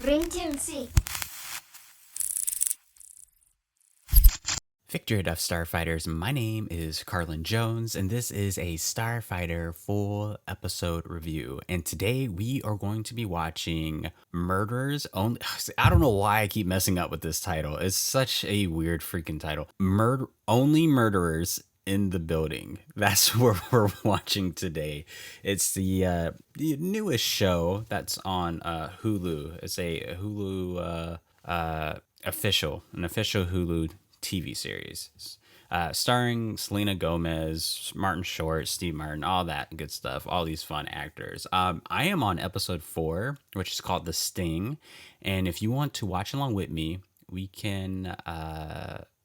Rintinsi. Victory Duff Starfighters, my name is Carlin Jones, and this is a Starfighter full episode review. And today we are going to be watching Murderers Only. I don't know why I keep messing up with this title. It's such a weird freaking title. Only Murderers in the Building. That's what we're watching today. It's the newest show that's on Hulu. It's a Hulu an official Hulu TV series, starring Selena Gomez, Martin Short, Steve Martin, all that good stuff, all these fun actors. I am on episode 4, which is called The Sting, and if you want to watch along with me, we can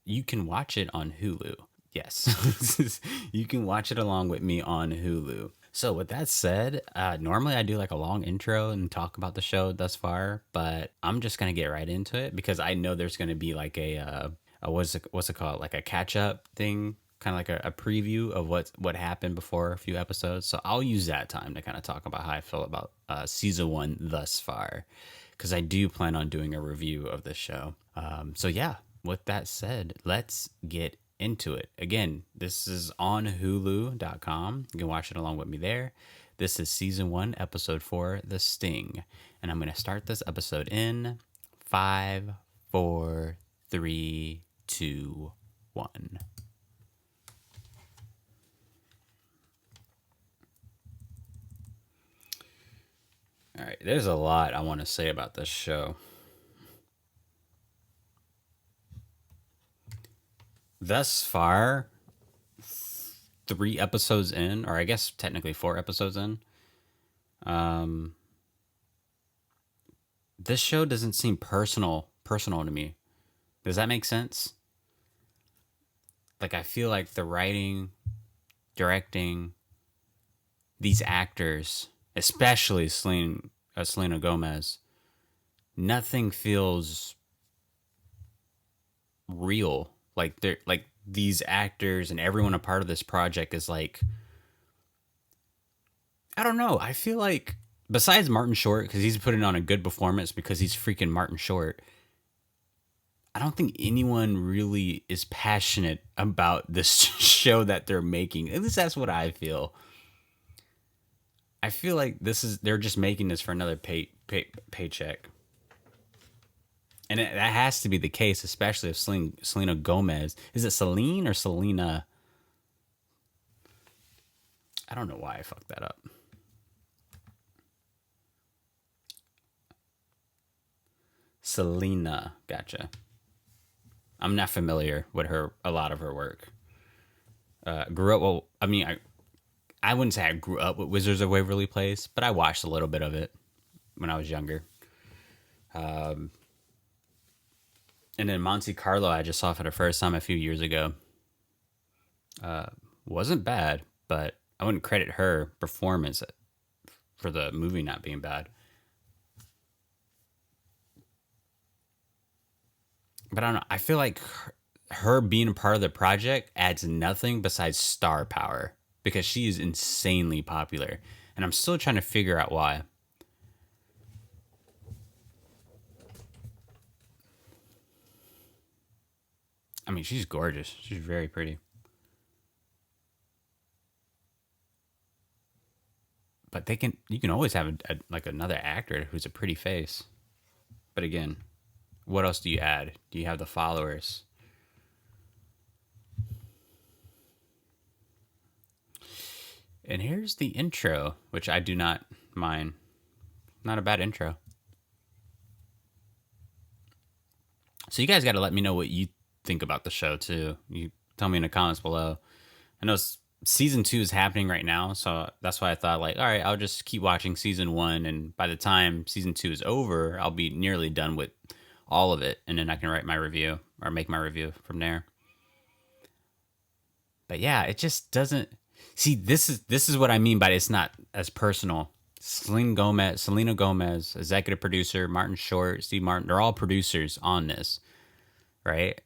you can watch it on Hulu. Yes, you can watch it along with me on Hulu. So with that said, normally I do like a long intro and talk about the show thus far, but I'm just gonna get right into it because I know there's gonna be like a what's it called, like a catch up thing, kind of like a preview of what happened before a few episodes. So I'll use that time to kind of talk about how I feel about season 1 thus far, because I do plan on doing a review of the show. So yeah, with that said, let's get into it. Again, this is on Hulu.com. You can watch it along with me there. This is season 1, episode 4, The Sting, and I'm going to start this episode in 5, 4, 3, 2, 1. All right, there's a lot I want to say about this show. Thus far, 3 episodes in, or I guess technically 4 episodes in, this show doesn't seem personal to me. Does that make sense? Like, I feel like the writing, directing, these actors, especially Selena Gomez, nothing feels real. Like, they're like, these actors and everyone a part of this project is like, I don't know. I feel like besides Martin Short, because he's putting on a good performance because he's freaking Martin Short, I don't think anyone really is passionate about this show that they're making. At least that's what I feel. I feel like they're just making this for another paycheck. And that has to be the case, especially if Selena Gomez. Is it Celine or Selena? I don't know why I fucked that up. Selena, gotcha. I'm not familiar with a lot of her work. Grew up, well, I mean, I wouldn't say I grew up with Wizards of Waverly Place, but I watched a little bit of it when I was younger. And then Monte Carlo, I just saw for the first time a few years ago. Wasn't bad, but I wouldn't credit her performance for the movie not being bad. But I don't know. I feel like her being a part of the project adds nothing besides star power because she is insanely popular. And I'm still trying to figure out why. I mean, she's gorgeous. She's very pretty. But you can always have like another actor who's a pretty face. But again, what else do you add? Do you have the followers? And here's the intro, which I do not mind. Not a bad intro. So you guys got to let me know what you think about the show too. You tell me in the comments below. I know season 2 is happening right now, so that's why I thought, like, all right, I'll just keep watching season 1, and by the time season 2 is over, I'll be nearly done with all of it, and then I can write my review or make my review from there. But yeah, it just doesn't. See, this is what I mean by it's not as personal. Selena Gomez, executive producer, Martin Short, Steve Martin, they're all producers on this, right?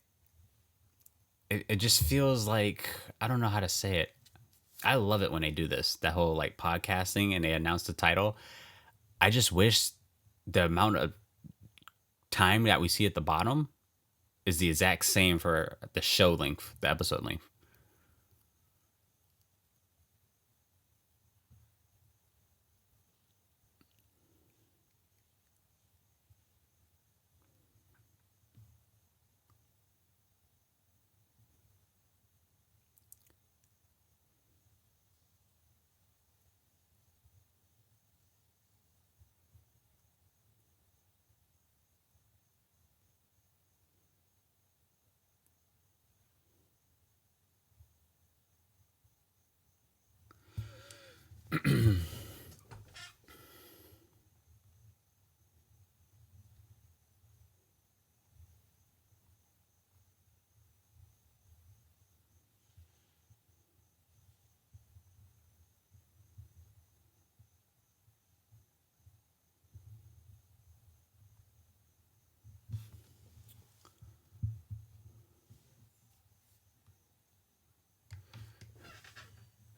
It just feels like, I don't know how to say it. I love it when they do this, that whole like podcasting and they announce the title. I just wish the amount of time that we see at the bottom is the exact same for the show length, the episode length.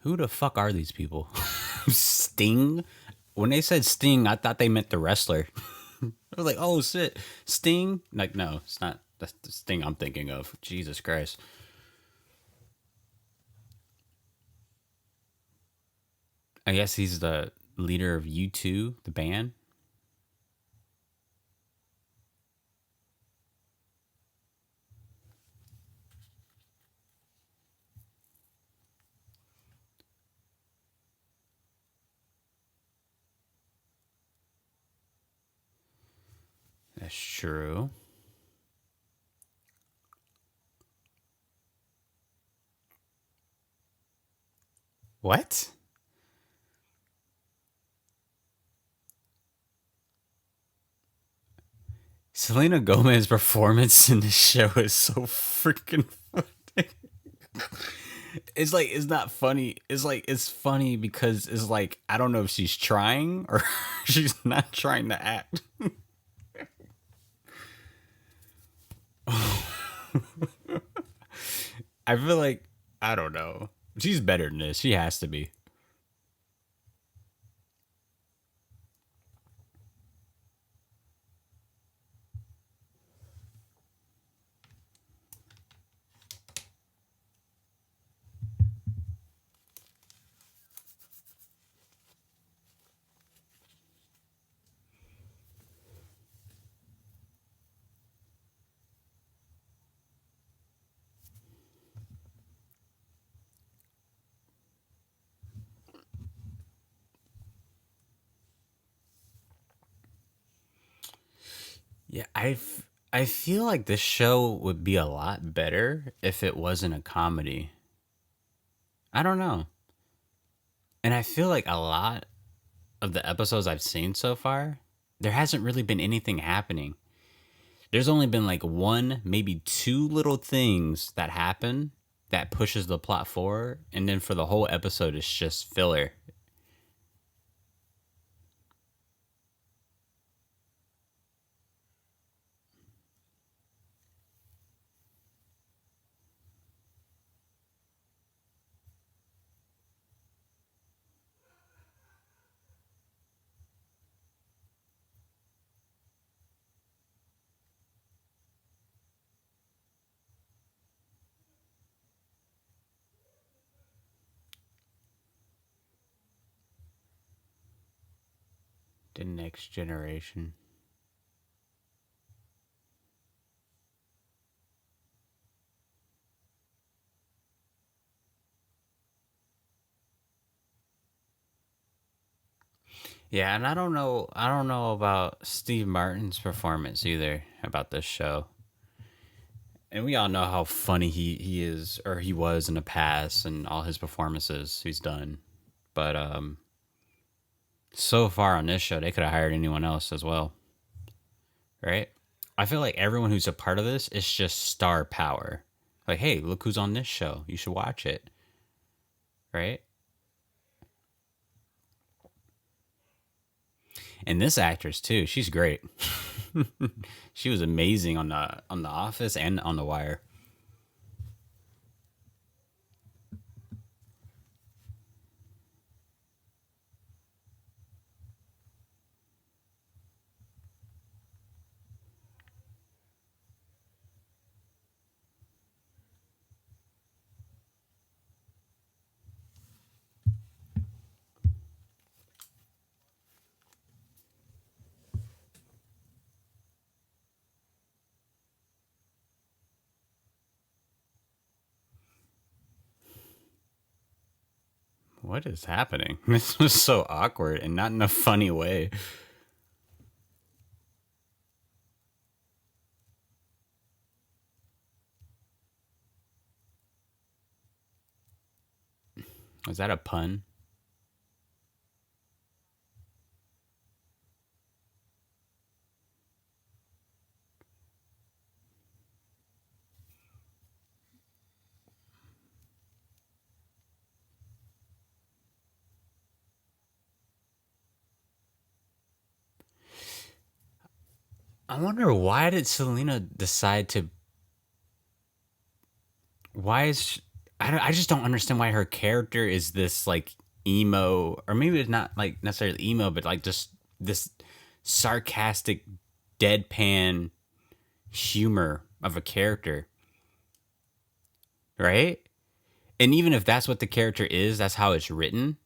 Who the fuck are these people? Sting? When they said Sting, I thought they meant the wrestler. I was like, oh shit, Sting? Like, no, it's not. That's the Sting I'm thinking of. Jesus Christ. I guess he's the leader of U2, the band. That's true. What? Selena Gomez's performance in this show is so freaking funny. It's like it's not funny. It's like it's funny because it's like I don't know if she's trying or she's not trying to act. I feel like I don't know. She's better than this. She has to be. Yeah, I feel like this show would be a lot better if it wasn't a comedy. I don't know. And I feel like a lot of the episodes I've seen so far, there hasn't really been anything happening. There's only been like one, maybe two little things that happen that pushes the plot forward, and then for the whole episode, it's just filler. The next generation. Yeah, and I don't know about Steve Martin's performance either about this show. And we all know how funny he is or he was in the past and all his performances he's done. But so far on this show, they could have hired anyone else as well, right? I feel like everyone who's a part of this is just star power. Like, hey, look who's on this show. You should watch it, right? And this actress too, she's great. She was amazing on the Office and on The Wire. What is happening? This was so awkward and not in a funny way. Was that a pun? I wonder why did Selena decide to. Why is. I just don't understand why her character is this, like, emo. Or maybe it's not, like, necessarily emo, but, like, just this sarcastic, deadpan humor of a character. Right? And even if that's what the character is, that's how it's written,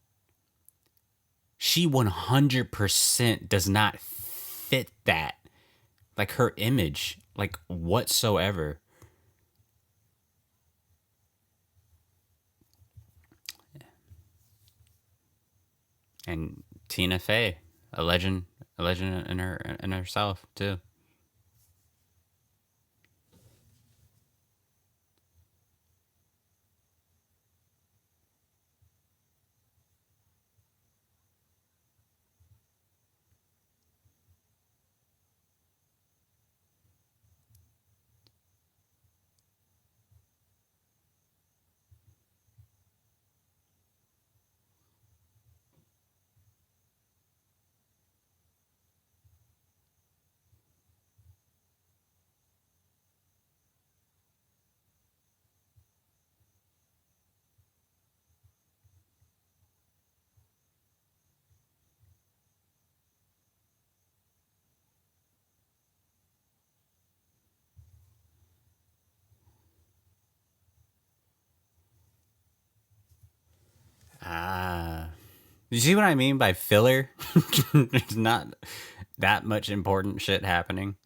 she 100% does not fit that. Like, her image, like, whatsoever. And Tina Fey, a legend in herself too. Ah, you see what I mean by filler? There's not that much important shit happening.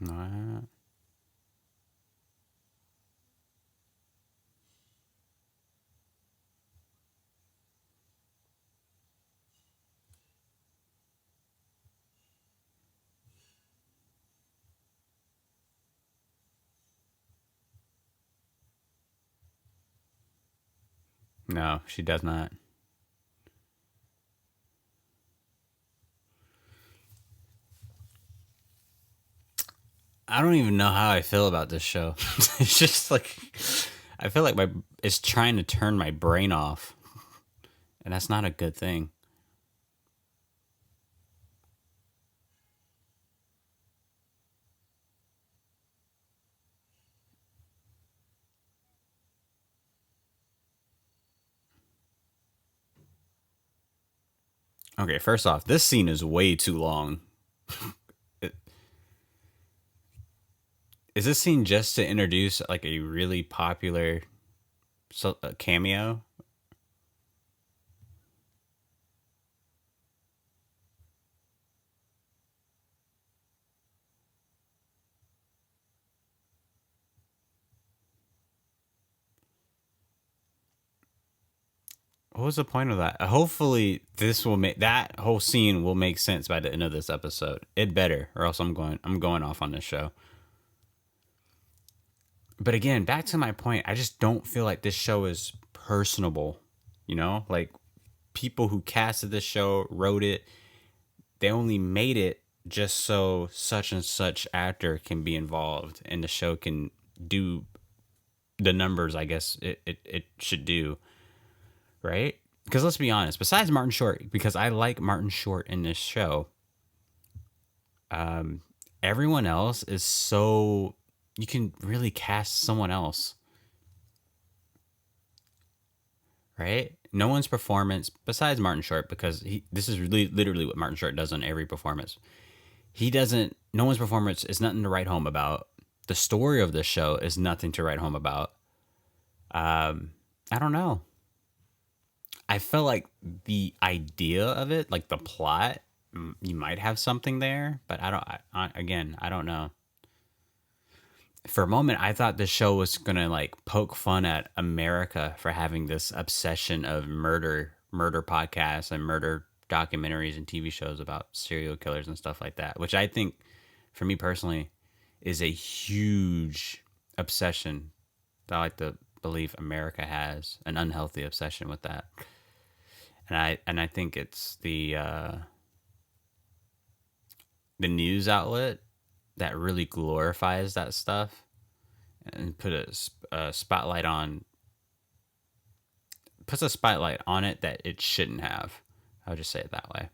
Uh, no, she does not. I don't even know how I feel about this show. It's just like I feel like my it's trying to turn my brain off, and that's not a good thing. Okay, first off, this scene is way too long. Is this scene just to introduce, like, a really popular cameo? What was the point of that? Hopefully, this will make that whole scene will make sense by the end of this episode. It better, or else I'm going off on this show. But again, back to my point, I just don't feel like this show is personable. You know, like, people who casted this show, wrote it, they only made it just so such and such actor can be involved and the show can do the numbers I guess it should do, right? Because let's be honest, besides Martin Short, because I like Martin Short in this show, everyone else is so, you can really cast someone else, right? No one's performance besides Martin Short, because this is really literally what Martin Short does on every performance. He doesn't. No one's performance is nothing to write home about. The story of this show is nothing to write home about. I don't know. I felt like the idea of it, like the plot, you might have something there, but I don't. Again, I don't know. For a moment, I thought the show was gonna like poke fun at America for having this obsession of murder podcasts and murder documentaries and TV shows about serial killers and stuff like that, which I think, for me personally, is a huge obsession that I like to believe America has an unhealthy obsession with that. And I think it's the news outlet that really glorifies that stuff and a spotlight on puts a spotlight on it that it shouldn't have. I would just say it that way.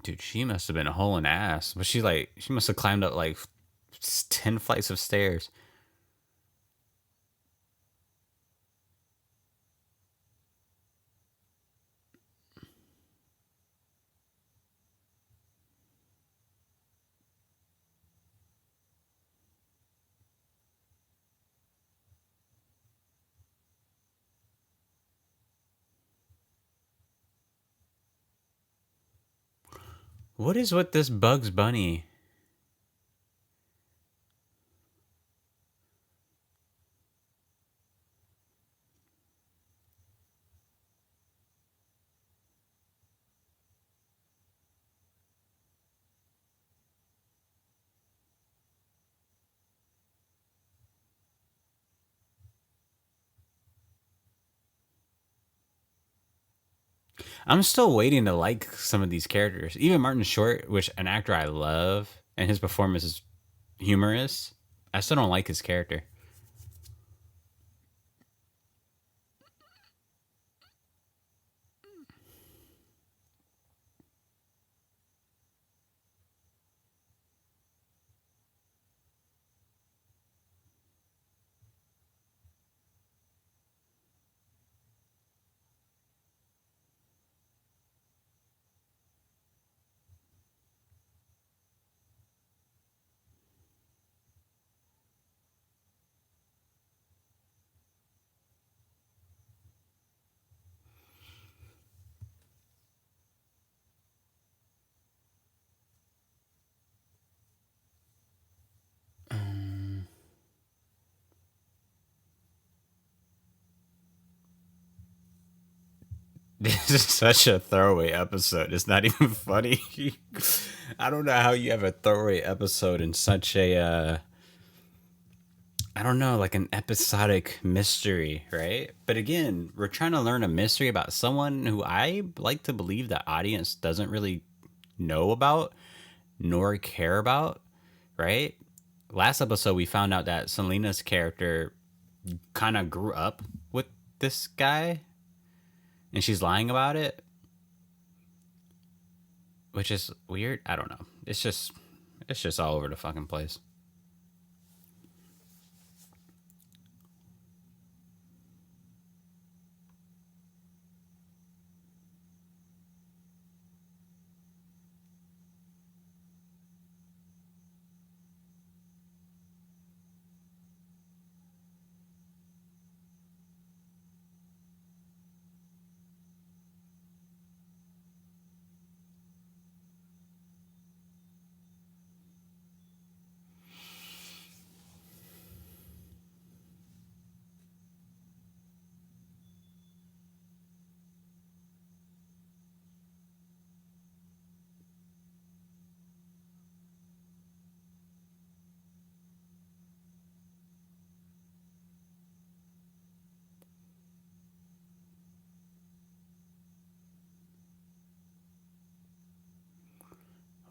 Dude, she must have been a hole in the ass, but she must have climbed up like 10 flights of stairs. What is with this Bugs Bunny? I'm still waiting to like some of these characters. Even Martin Short, which an actor I love, and his performance is humorous. I still don't like his character. This is such a throwaway episode. It's not even funny. I don't know how you have a throwaway episode in such a I don't know, like an episodic mystery, right? But again, we're trying to learn a mystery about someone who I like to believe the audience doesn't really know about nor care about, right? Last episode, we found out that Selena's character kind of grew up with this guy and she's lying about it, which is weird. I don't know. It's just all over the fucking place.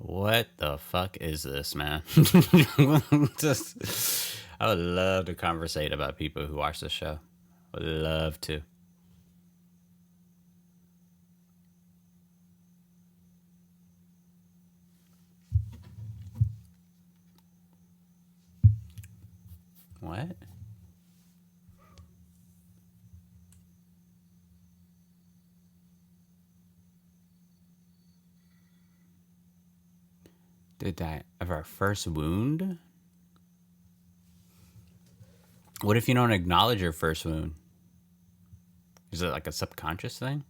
What the fuck is this, man? I would love to conversate about people who watch the show. Would love to. What? Did die of our first wound? What if you don't acknowledge your first wound? Is it like a subconscious thing?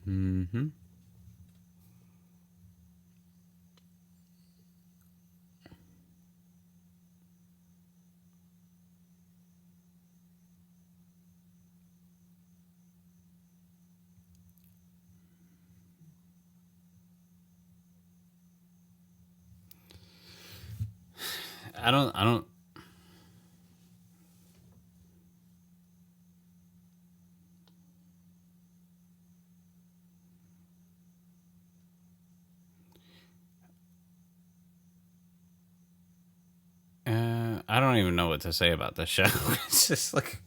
Mm-hmm. I don't I don't even know what to say about the show. It's just like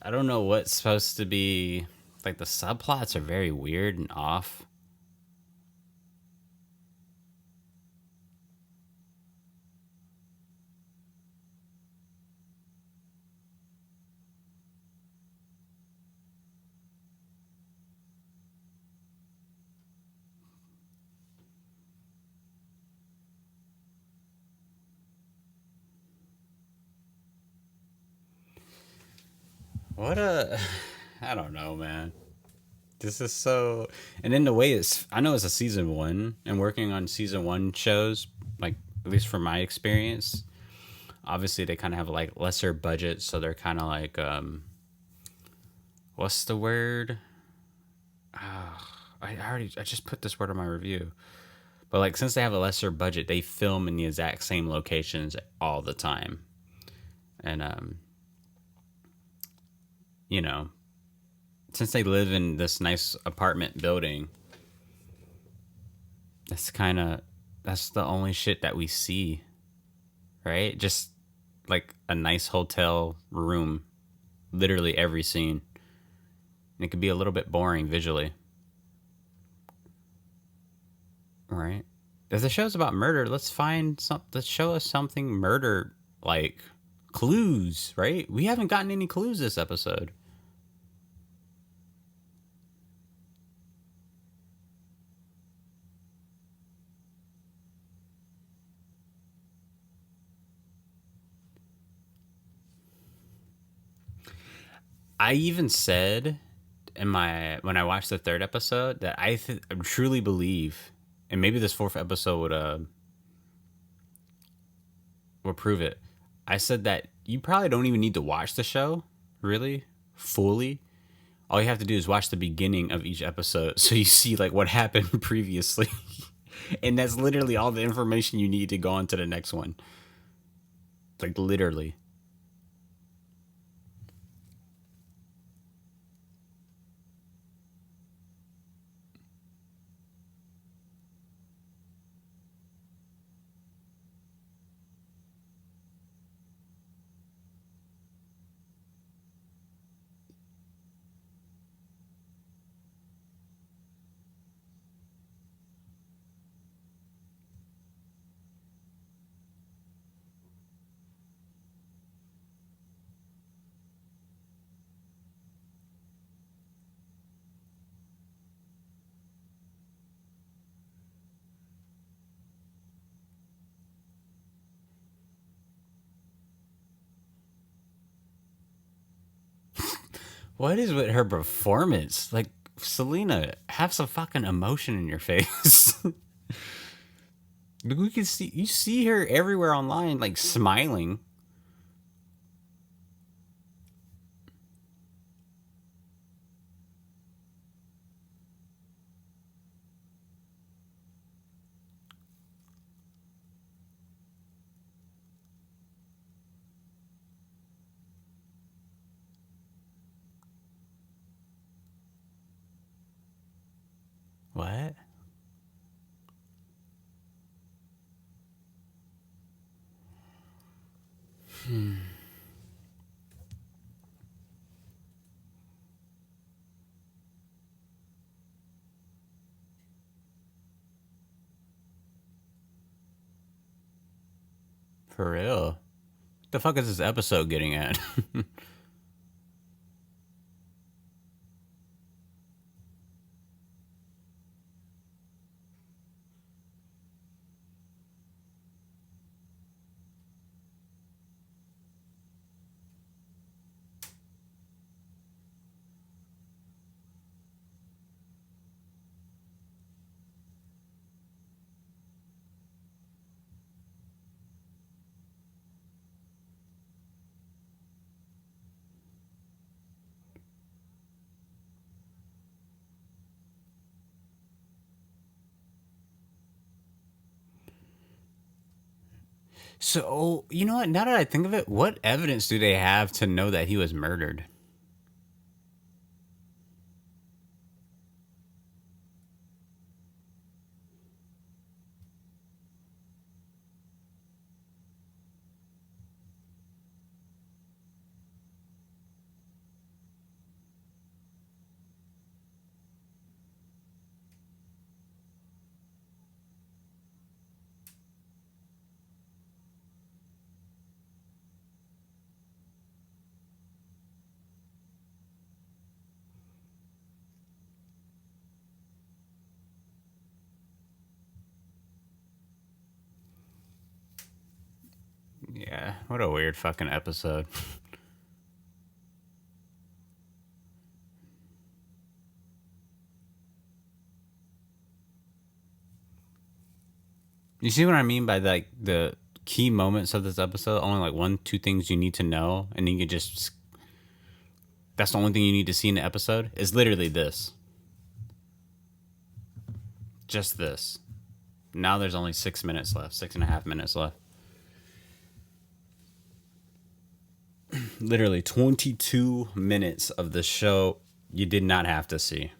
I don't know what's supposed to be like the subplots are very weird and off. What a I don't know, man. This is so and then the way it's I know it's a season 1 and working on season 1 shows like at least from my experience, obviously they kind of have like lesser budget so they're kind of like what's the word? I just put this word on my review. But like since they have a lesser budget, they film in the exact same locations all the time. And you know, since they live in this nice apartment building, that's kind of that's the only shit that we see, right? Just like a nice hotel room, literally every scene. And it could be a little bit boring visually, right? If the show's about murder, let's find some. Let's show us something murder like clues, right? We haven't gotten any clues this episode. I even said in my when I watched the third episode that I truly believe, and maybe this fourth episode would prove it. I said that you probably don't even need to watch the show, really, fully. All you have to do is watch the beginning of each episode so you see like what happened previously. And that's literally all the information you need to go on to the next one. Like literally. What is with her performance? Like, Selena, have some fucking emotion in your face. We can see you see her everywhere online, like smiling. What? For real? What the fuck is this episode getting at? So, you know what? Now that I think of it, what evidence do they have to know that he was murdered? Yeah, what a weird fucking episode. You see what I mean by like the key moments of this episode? Only like one, two things you need to know, and you can just that's the only thing you need to see in the episode is literally this. Just this. Now there's only 6 minutes left, 6.5 minutes left. Literally 22 minutes of the show you did not have to see.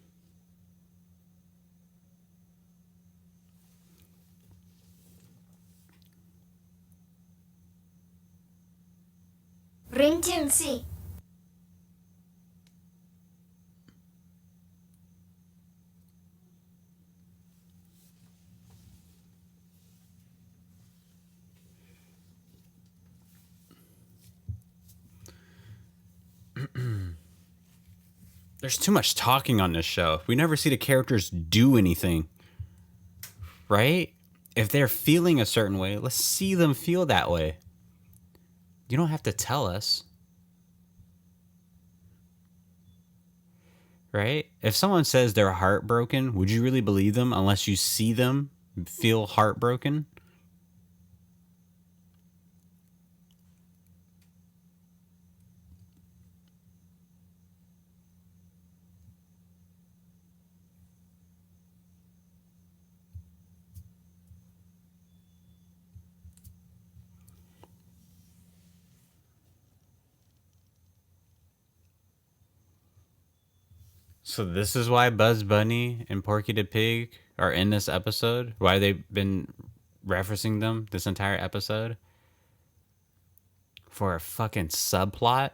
Rintinsi. There's too much talking on this show. We never see the characters do anything, right? If they're feeling a certain way, let's see them feel that way. You don't have to tell us, right? If someone says they're heartbroken, would you really believe them unless you see them feel heartbroken? So this is why Buzz Bunny and Porky the Pig are in this episode? Why they've been referencing them this entire episode? For a fucking subplot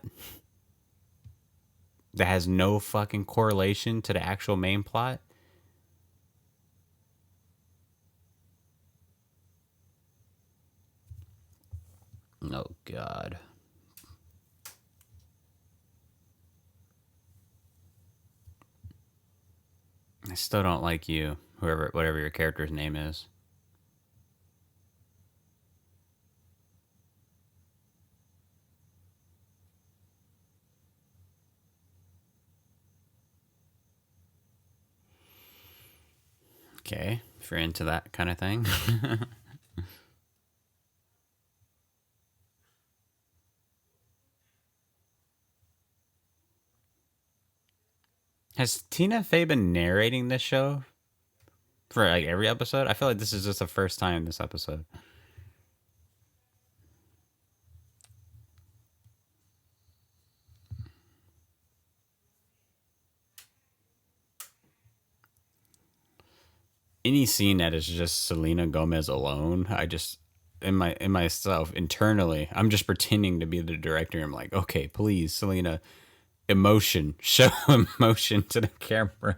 that has no fucking correlation to the actual main plot? Oh god. I still don't like you, whatever your character's name is. Okay, if you're into that kind of thing. Has Tina Fey been narrating this show for like every episode? I feel like this is just the first time this episode. Any scene that is just Selena Gomez alone, I just in myself internally, I'm just pretending to be the director. I'm like, okay, please, Selena, emotion, show emotion to the camera.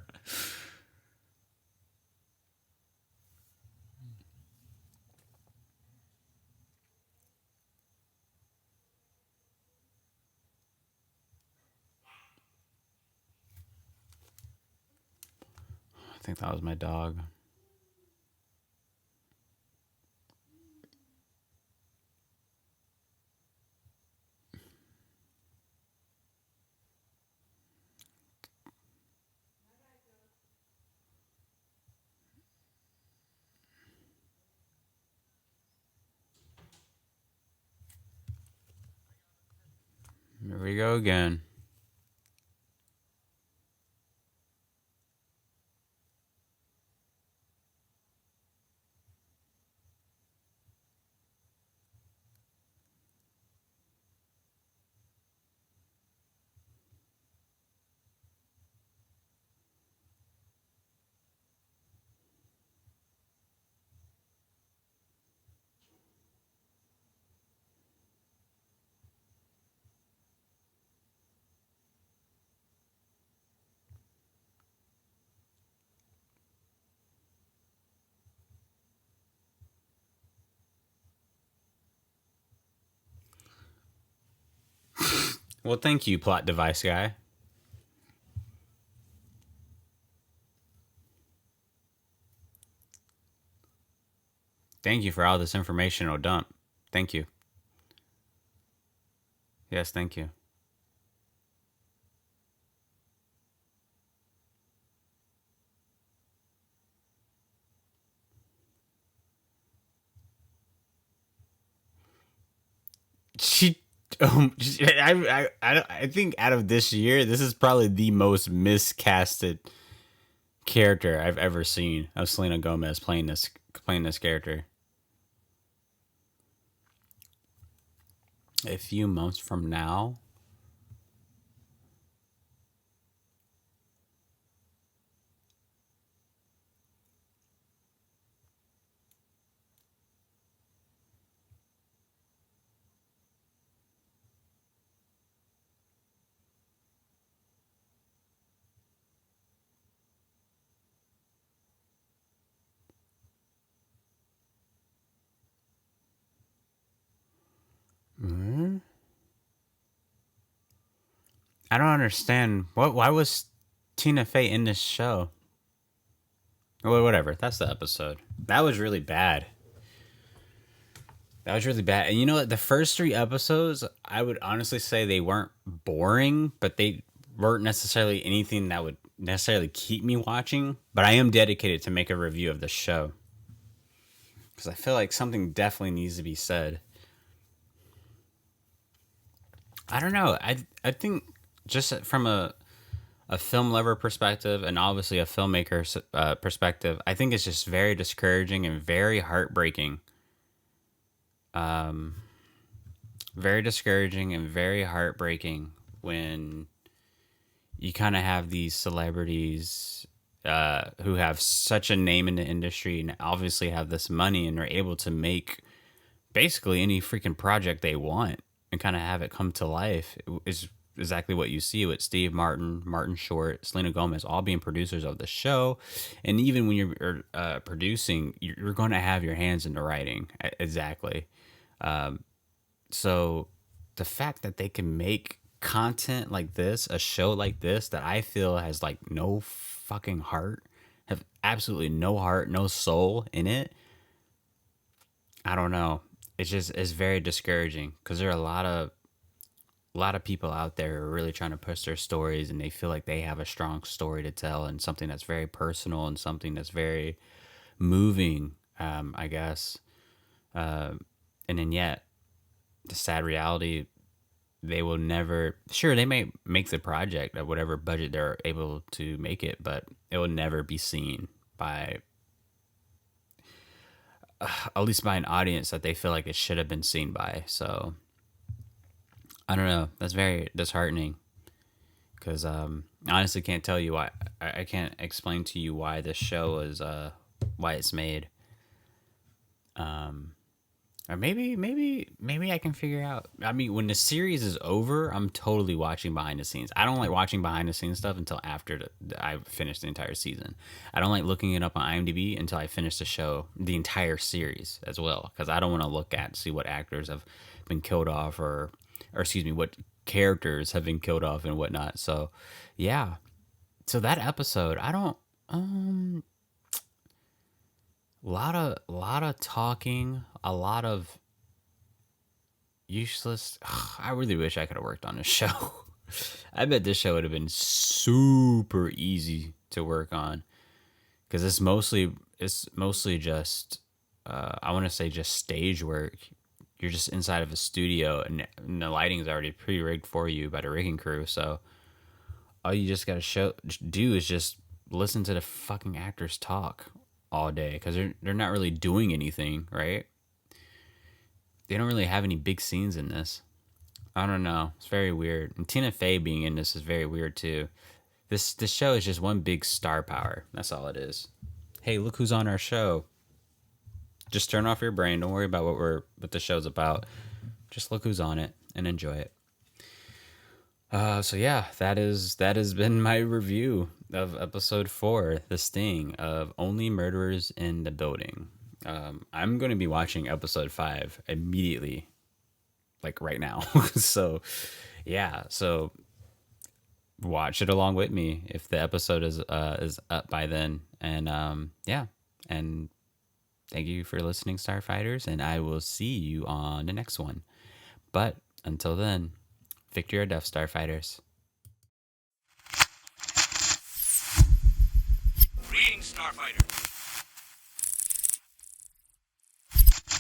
I think that was my dog. Here we go again. Well, thank you, plot device guy. Thank you for all this informational dump. Thank you. Yes, thank you. She, I think out of this year, this is probably the most miscasted character I've ever seen of Selena Gomez playing this character. A few months from now, hmm? I don't understand what. Why was Tina Fey in this show? Well, whatever. That's the episode. That was really bad. That was really bad. And you know what? The first three episodes, I would honestly say they weren't boring, but they weren't necessarily anything that would necessarily keep me watching. But I am dedicated to make a review of the show because I feel like something definitely needs to be said. I don't know. I think just from a film lover perspective and obviously a filmmaker perspective, I think it's just very discouraging and very heartbreaking. Um, Very discouraging and very heartbreaking when you kind of have these celebrities who have such a name in the industry and obviously have this money and are able to make basically any freaking project they want and kind of have it come to life. Is exactly what you see with Steve Martin, Martin Short, Selena Gomez, all being producers of the show. And even when you're producing, you're going to have your hands in the writing. Exactly. So the fact that they can make content like this, a show like this that I feel has like no fucking heart, have absolutely no heart, no soul in it. I don't know. It's just it's very discouraging because there are a lot of a lot of people out there are really trying to push their stories, and they feel like they have a strong story to tell, and something that's very personal and something that's very moving, I guess. And then yet, the sad reality, they will never. Sure, they may make the project at whatever budget they're able to make it, but it will never be seen by at least by an audience that they feel like it should have been seen by. So I don't know. That's very disheartening because I honestly can't tell you why. I can't explain to you why this show is why it's made. Or maybe I can figure out. I mean, when the series is over, I'm totally watching behind the scenes. I don't like watching behind the scenes stuff until after I finish the entire season. I don't like looking it up on IMDb until I finish the show, the entire series as well, because I don't want to look at see what actors have been killed off or excuse me, what characters have been killed off and whatnot. So, yeah. So that episode, I don't. Lot of talking, a lot of useless. I really wish I could have worked on this show. I bet this show would have been super easy to work on because it's mostly just I want to say just stage work. You're just inside of a studio and the lighting is already pre-rigged for you by the rigging crew. So all you just gotta do is just listen to the fucking actors talk all day because they're not really doing anything, right? They don't really have any big scenes in this. I don't know. It's very weird. And Tina Fey being in this is very weird too. This show is just one big star power. That's all it is. Hey, look who's on our show. Just turn off your brain. Don't worry about what the show's about. Just look who's on it and enjoy it. So yeah, that has been my review of episode 4, The Sting of Only Murderers in the Building. I'm going to be watching episode 5 immediately, like right now. So yeah, so watch it along with me if the episode is up by then. And yeah, and thank you for listening, Starfighters, and I will see you on the next one. But until then, victory or death, Starfighters. Greetings, Starfighter.